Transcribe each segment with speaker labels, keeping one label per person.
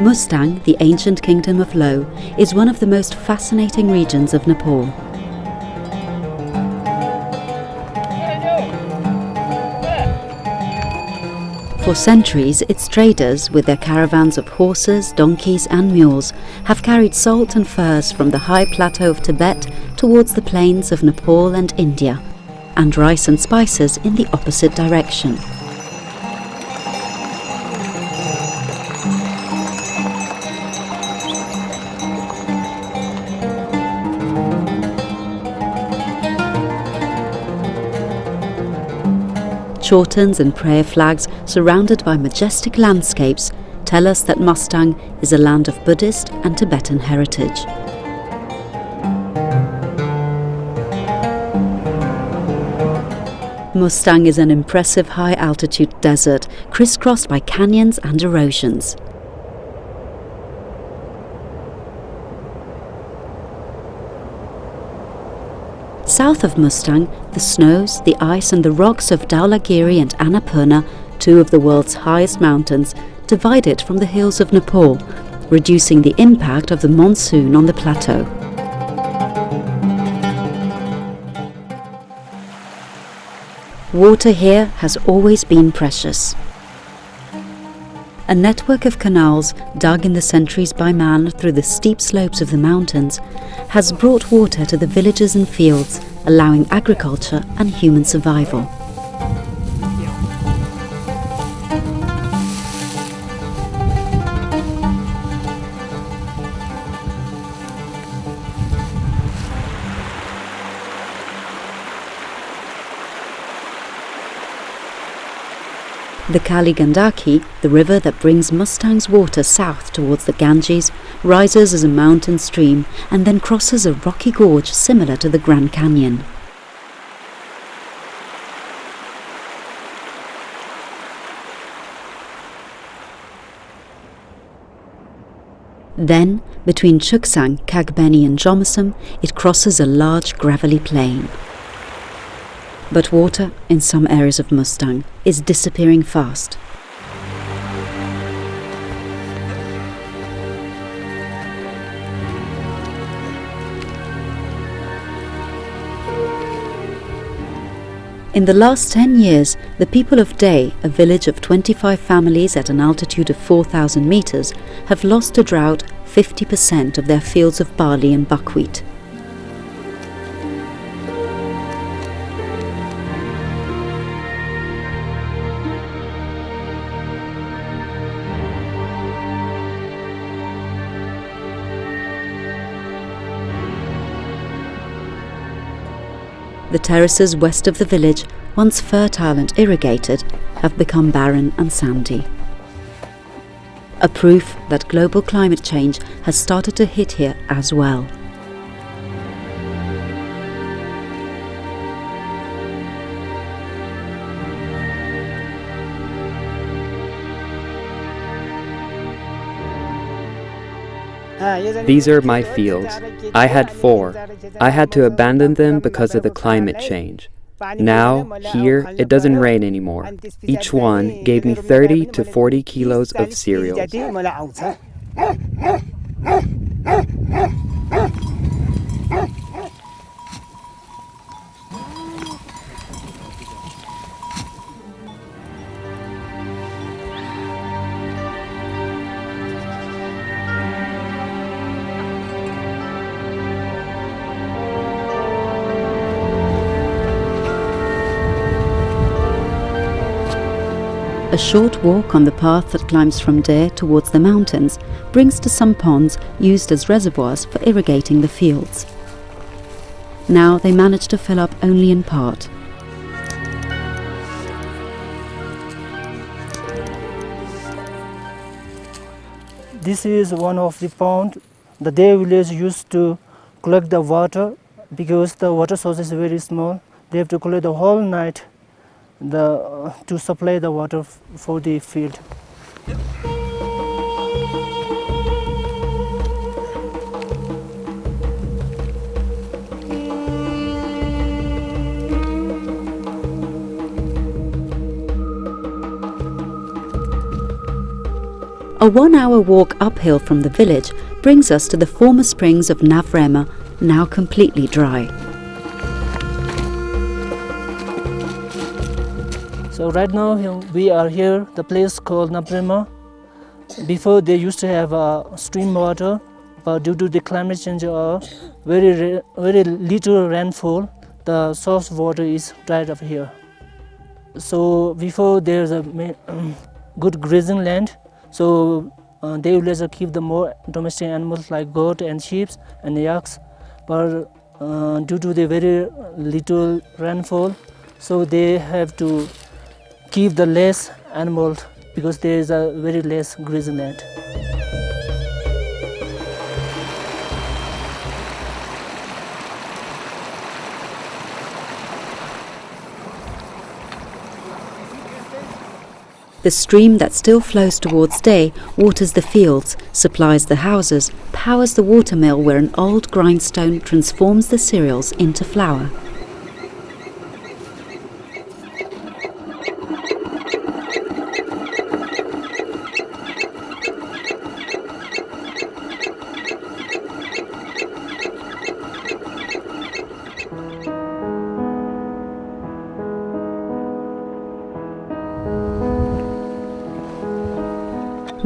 Speaker 1: Mustang, the ancient kingdom of Lo, is one of the most fascinating regions of Nepal. For centuries, its traders, with their caravans of horses, donkeys and mules, have carried salt and furs from the high plateau of Tibet towards the plains of Nepal and India, and rice and spices in the opposite direction. Chortens and prayer flags surrounded by majestic landscapes tell us that Mustang is a land of Buddhist and Tibetan heritage. Mustang is an impressive high-altitude desert crisscrossed by canyons and erosions. South of Mustang, the snows, the ice and the rocks of Dhaulagiri and Annapurna, two of the world's highest mountains, divide it from the hills of Nepal, reducing the impact of the monsoon on the plateau. Water here has always been precious. A network of canals, dug in the centuries by man through the steep slopes of the mountains, has brought water to the villages and fields, allowing agriculture and human survival. The Kali Gandaki, the river that brings Mustang's water south towards the Ganges, rises as a mountain stream and then crosses a rocky gorge similar to the Grand Canyon. Then, between Chuksang, Kagbeni and Jomasam, it crosses a large gravelly plain. But water, in some areas of Mustang, is disappearing fast. In the last 10 years, the people of Dhye, a village of 25 families at an altitude of 4,000 meters, have lost to drought 50% of their fields of barley and buckwheat. The terraces west of the village, once fertile and irrigated, have become barren and sandy. A proof that global climate change has started to hit here as well.
Speaker 2: These are my fields. I had 4. I had to abandon them because of the climate change. Now, here, it doesn't rain anymore. Each one gave me 30 to 40 kilos of cereals.
Speaker 1: A short walk on the path that climbs from Dhye towards the mountains brings to some ponds used as reservoirs for irrigating the fields. Now they manage to fill up only in part.
Speaker 3: This is one of the ponds the Dhye village used to collect the water because the water source is very small. They have to collect the whole night to supply the water for the field.
Speaker 1: A 1-hour walk uphill from the village brings us to the former springs of Navrema, now completely dry.
Speaker 3: So right now we are here, the place called Navrema. Before they used to have stream water, but due to the climate change or very little rainfall, the source water is dried up here. So before there's a good grazing land, so they will also keep the more domestic animals like goat and sheep and yaks. But due to the very little rainfall, so they have to keep the less animals because there is a very less grazing land.
Speaker 1: The stream that still flows towards Dhye waters the fields, supplies the houses, powers the watermill where an old grindstone transforms the cereals into flour.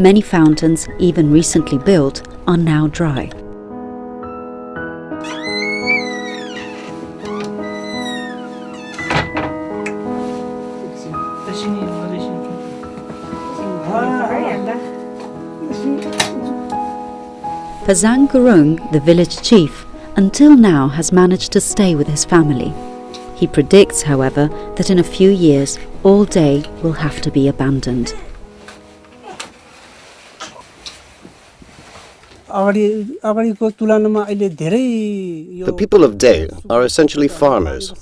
Speaker 1: Many fountains, even recently built, are now dry. Tsarang, the village chief, until now has managed to stay with his family. He predicts, however, that in a few years, all Dhye will have to be abandoned.
Speaker 4: The people of Dhye are essentially farmers.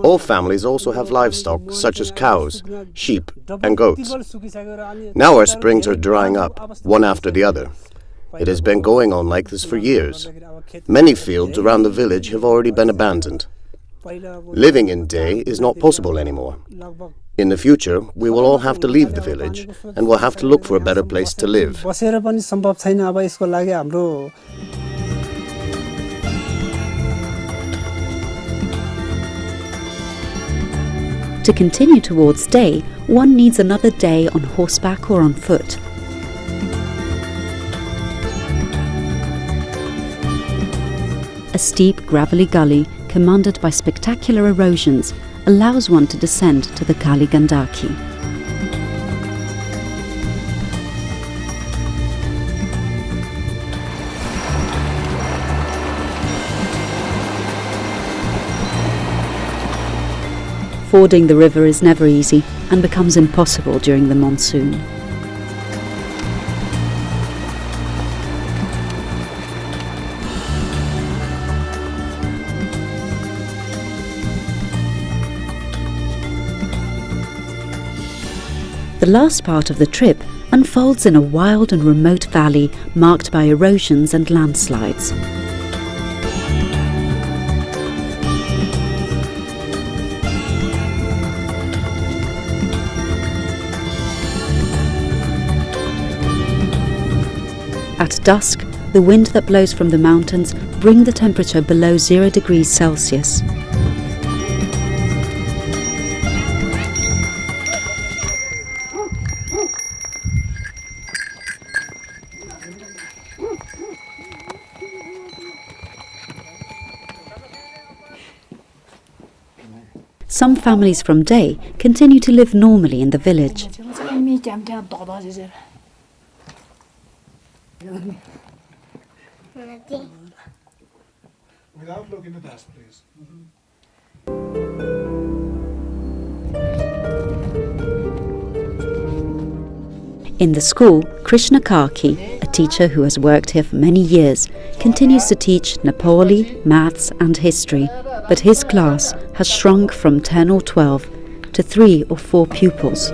Speaker 4: All families also have livestock such as cows, sheep and goats. Now our springs are drying up, one after the other. It has been going on like this for years. Many fields around the village have already been abandoned. Living in Dhye is not possible anymore. In the future, we will all have to leave the village and will have to look for a better place to live.
Speaker 1: To continue towards Dhye, one needs another day on horseback or on foot. A steep, gravelly gully, commanded by spectacular erosions, allows one to descend to the Kali Gandaki. Fording the river is never easy and becomes impossible during the monsoon. The last part of the trip unfolds in a wild and remote valley marked by erosions and landslides. At dusk, the wind that blows from the mountains brings the temperature below 0 degrees Celsius. Some families from Dhye continue to live normally in the village.
Speaker 5: Without looking at us, please.
Speaker 1: In the school, Krishna Karki, a teacher who has worked here for many years, continues to teach Nepali, maths and history, but his class has shrunk from 10 or 12 to 3 or 4 pupils.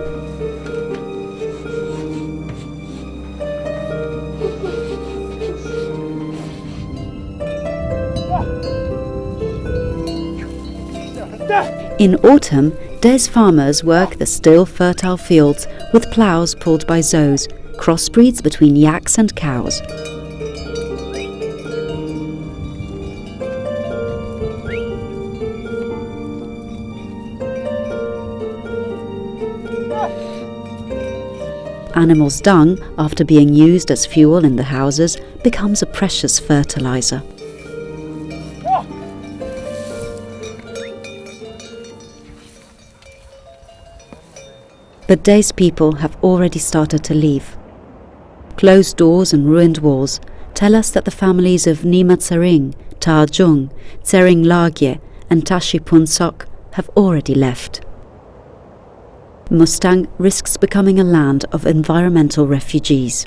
Speaker 1: In autumn, Dhye's farmers work the still fertile fields with ploughs pulled by Zos, crossbreeds between yaks and cows. Animals' dung, after being used as fuel in the houses, becomes a precious fertilizer. But Dhye's people have already started to leave. Closed doors and ruined walls tell us that the families of Nima Tsarang, Thangchung, Dhye and Tashipunsok have already left. Mustang risks becoming a land of environmental refugees.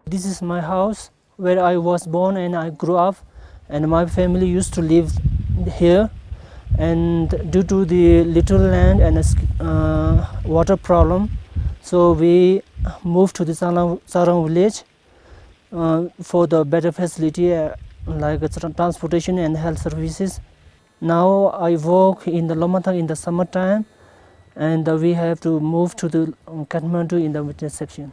Speaker 3: This is my house where I was born and I grew up, and my family used to live here. And due to the little land and water problem, so we moved to the Tsarang village for the better facility like transportation and health services. Now I work in the Loba in the summertime, and we have to move to the Kathmandu in the winter section.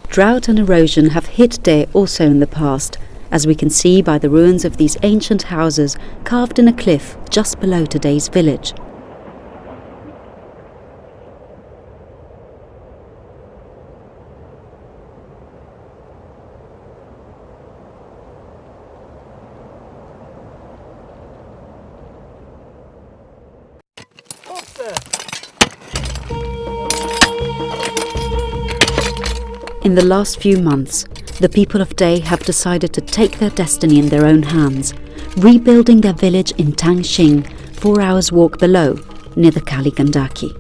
Speaker 1: Drought and erosion have hit Dhye also in the past, as we can see by the ruins of these ancient houses carved in a cliff just below today's village. In the last few months, the people of Dhye have decided to take their destiny in their own hands, rebuilding their village in Thangchung, 4 hours walk below, near the Kali Gandaki.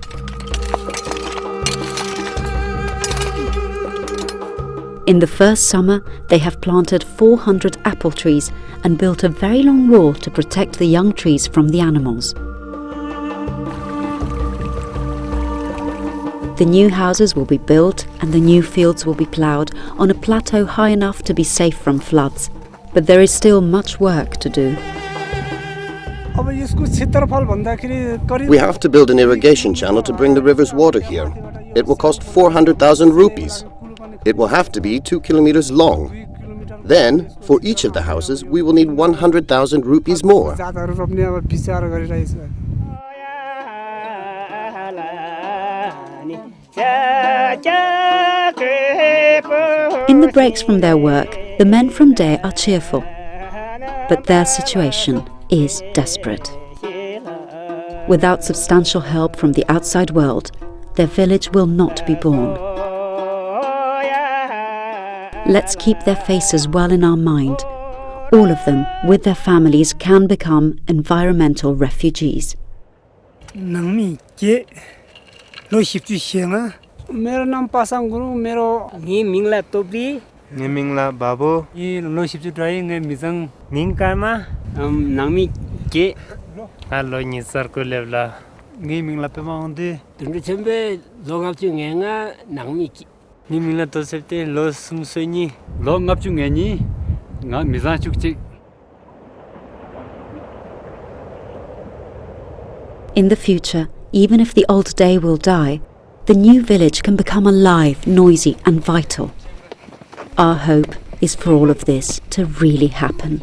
Speaker 1: In the first summer, they have planted 400 apple trees and built a very long wall to protect the young trees from the animals. The new houses will be built and the new fields will be ploughed on a plateau high enough to be safe from floods. But there is still much work to do.
Speaker 4: We have to build an irrigation channel to bring the river's water here. It will cost 400,000 rupees. It will have to be 2 kilometers long. Then, for each of the houses, we will need 100,000 rupees more.
Speaker 1: In the breaks from their work, the men from Dhye are cheerful. But their situation is desperate. Without substantial help from the outside world, their village will not be born. Let's keep their faces well in our mind. All of them, with their families, can become environmental refugees.
Speaker 5: मेरो नाम पासाङ गुरुङ मेरो नि मिङला तोप्री नि मिङला बाबु इ लो सिप्चु try ने मिजङ मिङ कामा नामी के हालो नि सरको लेवला नि मिङला पेमा हुँदै तिम्रो छेम्बे जोगाप्चु ngेङा नामी नि मिङला तोसेप्ते लो सुमसैनी लो ngapchu ngेनी nga मिजा चुकचे.
Speaker 1: In the future, even if the old Dhye will die, the new village can become alive, noisy and vital. Our hope is for all of this to really happen.